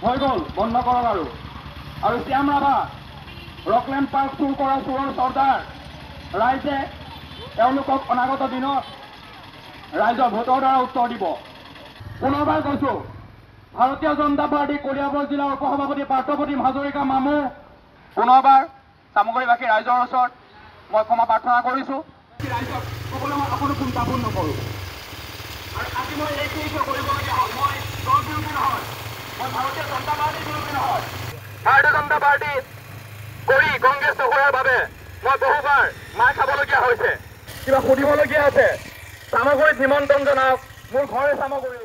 হৈ গ'ল, বন্ধ কৰক আৰু শ্যাম ৰাভা ৰকলেণ্ড পাৰ্ক চুৰ কৰা চোৰৰ চৰ্দাৰ ৰাইজে তেওঁলোকক অনাগত দিনত ৰাইজৰ ভোটৰ দ্বাৰা উত্তৰ দিব। পুনৰবাৰ কৈছো, ভাৰতীয় জনতা পাৰ্টি কলিয়াবৰ জিলাৰ উপসভাপতি পাৰ্থপ্ৰতিম হাজৰিকা মামু পুনৰবাৰ চামগুৰিবাসী ৰাইজৰ ওচৰত মই ক্ষমা প্ৰাৰ্থনা কৰিছোঁ। ৰাইজক ক'বলৈ মই অকণো চিন্তাপূৰ্ণ নকৰোঁ। আৰু আজি মই এইখিনি কৰিবলগীয়া হ'ল, মই দল বিৰোধী নহয়, মই ভাৰতীয় জনতা পাৰ্টিৰ বিৰোধী নহয়। ভাৰতীয় জনতা পাৰ্টি কৰি কংগ্ৰেছ নকৰাৰ বাবে মই বহুবাৰ মাৰ খাবলগীয়া হৈছে। কিবা সুধিবলগীয়া আছে, চামগুৰিত নিমন্ত্ৰণ জনাওক, মোৰ ঘৰে চামগুৰি।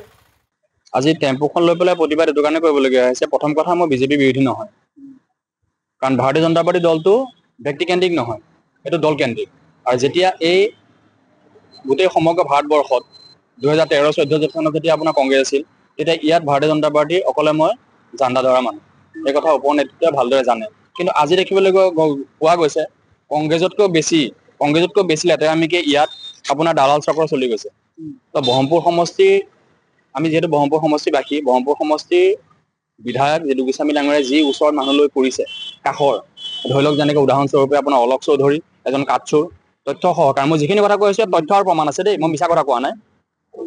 আজি টেম্পুখন লৈ পেলাই প্ৰতিবাদ এইটো কাৰণে কৰিবলগীয়া হৈছে। প্ৰথম কথা, মই বিজেপি বিৰোধী নহয়, কাৰণ ভাৰতীয় জনতা পাৰ্টি দলটো ব্যক্তিকেন্দ্ৰিক নহয়, এইটো দলকেন্দ্ৰিক। আৰু যেতিয়া এই গোটেই সমগ্ৰ ভাৰতবৰ্ষত 2013-14 চনত যেতিয়া আপোনাৰ কংগ্ৰেছ আছিল, তেতিয়া ইয়াত ভাৰতীয় জনতা পাৰ্টিৰ অকলে মই জাণ্ডা ধৰা মানুহ। এই কথা ওপৰ নেতৃত্বই ভালদৰে জানে। কিন্তু আজি দেখিবলৈ পোৱা গৈছে কংগ্ৰেছতকৈ বেছি লেতেৰামিকে ইয়াত আপোনাৰ দালাল চক্ৰ চলি গৈছে। তো ব্ৰহ্মপুৰ সমষ্টিৰ, আমি যিহেতু ব্ৰহ্মপুৰ সমষ্টিবাসী, ব্ৰহ্মপুৰ সমষ্টিৰ বিধায়ক যদু গোস্বামী ডাঙৰীয়াই যি ওচৰত মানুহ লৈ ফুৰিছে কাষৰ, ধৰি লওক যেনেকে উদাহৰণস্বৰূপে আপোনাৰ অলক চৌধুৰী, এজন কাটচোৰ, তথ্য সহকাৰ, মই যিখিনি কথা কৈছো তথ্য আৰু প্ৰমাণ আছে দেই, মই মিছা কথা কোৱা নাই।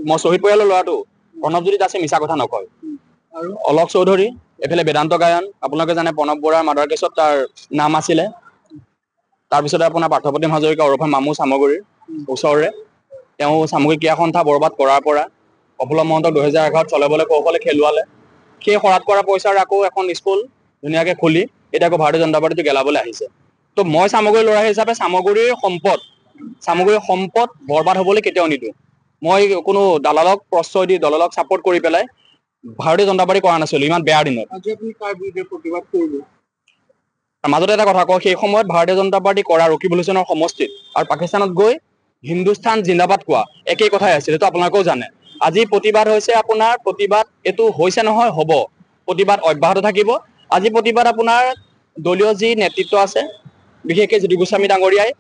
মই শ্বহীদ পৰিয়ালৰ ল'ৰাটো প্ৰণৱজ্যোতি দাসে মিছা কথা নকয়। অলক চৌধুৰী, এইফালে বেদান্ত গায়ন, আপোনালোকে জানে প্ৰণৱ বৰাৰ মাৰ্ডাৰ কেছত তাৰ নাম আছিলে। তাৰপিছতে আপোনাৰ পাৰ্থপ্ৰতিম হাজৰিকা ওৰফে মামু চামগুৰিৰ ওচৰৰে, তেওঁ সামগ্ৰিক ক্ৰীড়া সন্থা বৰবাদ কৰাৰ পৰা প্ৰফুল্ল মহন্তক 2011 চলাবলৈ কৌশলে খেলুৱালে। সেই শৰাত কৰা পইচাৰ আকৌ এখন স্কুল ধুনীয়াকৈ খুলি এতিয়া আকৌ ভাৰতীয় জনতা পাৰ্টিটো গেলাবলৈ আহিছে। তো মই চামগুৰিৰ ল'ৰা হিচাপে চামগুৰিৰ সম্পদ বৰবাদ হ'বলৈ কেতিয়াও নিদিওঁ। মই কোনো দালালক প্ৰশ্ৰয় দি, দলালক ছাপোৰ্ট কৰি পেলাই ভাৰতীয় জনতা পাৰ্টি কৰা নাছিলো ইমান বেয়া দিনত। মাজতে এটা কথা কওঁ, সেই সময়ত ভাৰতীয় জনতা পাৰ্টি কৰা ৰকিবুল হুছেইনৰ সমষ্টিত আৰু পাকিস্তানত গৈ হিন্দুস্তান জিন্দাবাদ কোৱা একেই কথাই আছিল, এইটো আপোনালোকেও জানে। আজি প্ৰতিবাদ হৈছে, আপোনাৰ প্ৰতিবাদ এইটো হৈছে নহয়, হ'ব, প্ৰতিবাদ অব্যাহত থাকিব। আজি প্ৰতিবাদ আপোনাৰ দলীয় যি নেতৃত্ব আছে, বিশেষকৈ যদু গোস্বামী ডাঙৰীয়াই,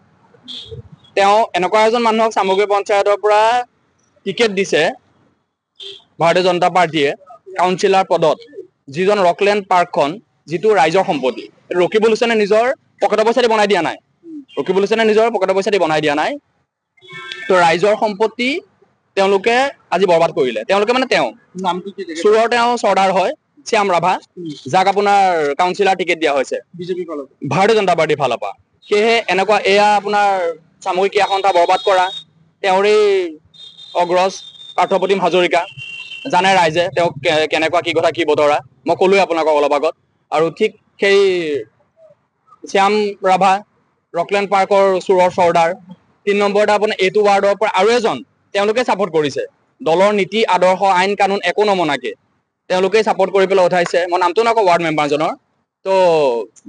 তেওঁ এনেকুৱা এজন মানুহক চামগুৰি পঞ্চায়তৰ পৰা টিকেট দিছে ভাৰতীয় জনতা পাৰ্টীয়ে কাউন্সিলৰ পদত, যিজন ৰকলেণ্ড পাৰ্কখন যিটো ৰাইজৰ সম্পত্তি, ৰকিবুল হুছেইনে নিজৰ পকেটৰ পইচা দি বনাই দিয়া নাই। তো ৰাইজৰ সম্পত্তি তেওঁলোকে আজি বৰবাদ কৰিলে। তেওঁলোকে মানে তেওঁ চোৰৰ চৰ্দাৰ হয় শ্যাম ৰাভা, যাক আপোনাৰ কাউন্সিলৰ টিকেট দিয়া হৈছে ভাৰতীয় জনতা পাৰ্টিৰ ফালৰ পৰা। সেয়েহে এনেকুৱা এয়া আপোনাৰ সামূহিক ক্ৰীড়া সন্থা বৰবাদ কৰা তেওঁৰেই অগ্ৰজ পাৰ্থপ্ৰতিম হাজৰিকা, জানে ৰাইজে তেওঁ কেনেকুৱা, কি কথা, কি বতৰা, মই ক'লোৱে আপোনালোকক অলপ আগত। আৰু ঠিক সেই শ্যাম ৰাভা ৰকলেণ্ড পাৰ্কৰ চোৰৰ চৰ্দাৰ, 3 নম্বৰতে আপোনাৰ এইটো ৱাৰ্ডৰ পৰা আৰু এজন তেওঁলোকে ছাপোৰ্ট কৰিছে, দলৰ নীতি আদৰ্শ আইন কানুন একো নমনাকে তেওঁলোকেই ছাপোৰ্ট কৰি পেলাই উঠাইছে। মই নামটো নকওঁ ৱাৰ্ড মেম্বাৰজনৰ, তো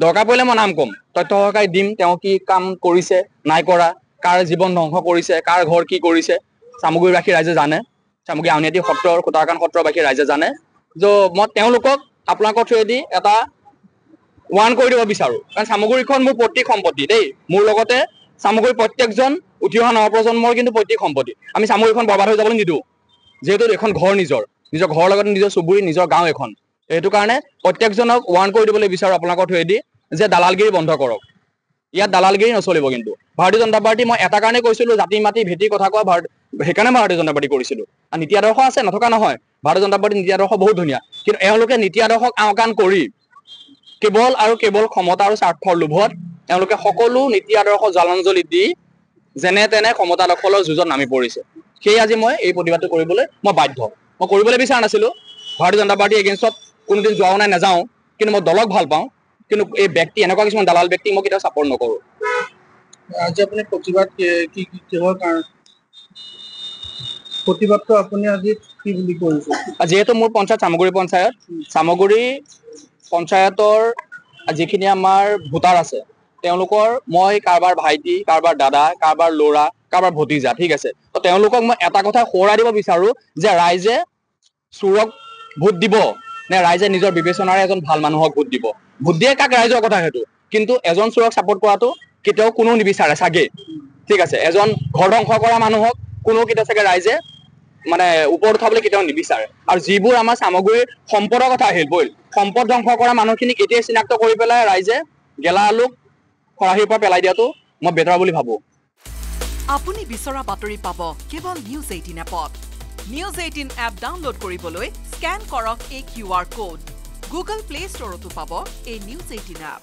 দৰকাৰ পৰিলে মই নাম ক'ম, তথ্য সহকাৰে দিম তেওঁ কি কাম কৰিছে নাই কৰা, কাৰ জীৱন ধ্বংস কৰিছে, কাৰ ঘৰ কি কৰিছে, চামগুৰিবাসী ৰাইজে জানে, চামগুৰি আউনীআটী সত্ৰৰ খুটাৰকান সত্ৰবাসী ৰাইজে জানে। মই তেওঁলোকক আপোনালোকৰ থ্ৰুৱেদি এটা ৱাৰ্ণ কৰি দিব বিচাৰো, কাৰণ চামগুৰিখন মোৰ পৈতৃক সম্পত্তি দেই, মোৰ লগতে চামগুৰিৰ প্ৰত্যেকজন উঠি অহা নৱপ্ৰজন্মৰ কিন্তু পৈতৃক সম্পত্তি। আমি চামগুৰিখন বৰবাদ হৈ যাবলৈ নিদিওঁ, যিহেতু এখন ঘৰ নিজৰ ঘৰৰ লগতে নিজৰ চুবুৰী, নিজৰ গাঁও এখন। সেইটো কাৰণে প্ৰত্যেকজনক ৱাৰ্ণ কৰি দিবলৈ বিচাৰো আপোনালোকৰ থ্ৰুৱেদি যে দালালগিৰি বন্ধ কৰক, ইয়াত দালালগিৰি নচলিব। কিন্তু ভাৰতীয় জনতা পাৰ্টি, মই এটা কাৰণে কৈছিলো, জাতি মাতি ভেটি কথা কোৱা, সেইকাৰণে মই ভাৰতীয় জনতা পাৰ্টি কৰিছিলো। আৰু নীতি আদৰ্শ আছে, নথকা নহয়, ভাৰতীয় জনতা পাৰ্টিৰ নীতি আদৰ্শ বহুত ধুনীয়া, কিন্তু এওঁলোকে নীতি আদৰ্শক আওকাণ কৰি কেৱল আৰু কেৱল ক্ষমতা আৰু স্বাৰ্থৰ লোভত তেওঁলোকে সকলো নীতি আদৰ্শ জলাঞ্জলি দি যেনে তেনে ক্ষমতা দখলৰ যুঁজত নামি পৰিছে। সেয়ে আজি মই এই প্ৰতিবাদটো কৰিবলৈ মই বাধ্য। মই কৰিবলৈ বিচৰা নাছিলো, ভাৰতীয় জনতা পাৰ্টিৰ এগেইনষ্টত কোনোদিন যোৱাও নাই, নাযাওঁ, কিন্তু মই দলক ভাল পাওঁ, কিন্তু এই ব্যক্তি, এনেকুৱা কিছুমান দালাল ব্যক্তিক মই কেতিয়াও ছাপোৰ্ট নকৰোঁ। আজি আপুনি প্ৰতিবাদ কিহৰ কাৰণে, প্ৰতিবাদটো আপুনি আজি কি বুলি কৰিছে? যিহেতু মোৰ পঞ্চায়ত চামগুৰি পঞ্চায়তৰ যিখিনি আমাৰ ভোটাৰ আছে, তেওঁলোকৰ মই কাৰোবাৰ ভাইটি, কাৰোবাৰ দাদা, কাৰোবাৰ ল'ৰা, কাৰোবাৰ ভতিজা, ঠিক আছে। তো তেওঁলোকক মই এটা কথা সোঁৱৰাই দিব বিচাৰো যে ৰাইজে চোৰক ভোট দিব নে ৰাইজে নিজৰ বিবেচনাৰে এজন ভাল মানুহক ভোট দিব। ভোট দিয়ে কাক, ৰাইজৰ কথা সেইটো, কিন্তু এজন চোৰক ছাপোৰ্ট কৰাটো কেতিয়াও কোনো নিবিচাৰে চাগে, ঠিক আছে। এজন ঘৰ ধ্বংস কৰা মানুহক কোনো কেতিয়া চাগে ৰাইজে মানে ওপৰত উঠাবলৈ কেতিয়াও নিবিচাৰে আৰু যিবোৰ আমাৰ সামগ্ৰীৰ সম্পদৰ কথা আহিল বইল সম্পদ ধ্বংস কৰা মানুহখিনিক এতিয়াই চিনাক্ত কৰি পেলাই ৰাইজে গেলা আলুক খৰাহিৰ পৰা পেলাই দিয়াটো মই বেটাৰ বুলি ভাবোঁ। আপুনি বিচৰা বাতৰি পাব কেৱল নিউজ 18 এপত। নিউজ 18 এপ ডাউনলোড কৰিবলৈ স্কেন কৰক এই QR কোড। গুগল প্লে ষ্টৰতো পাব এই নিউজ 18 এপ।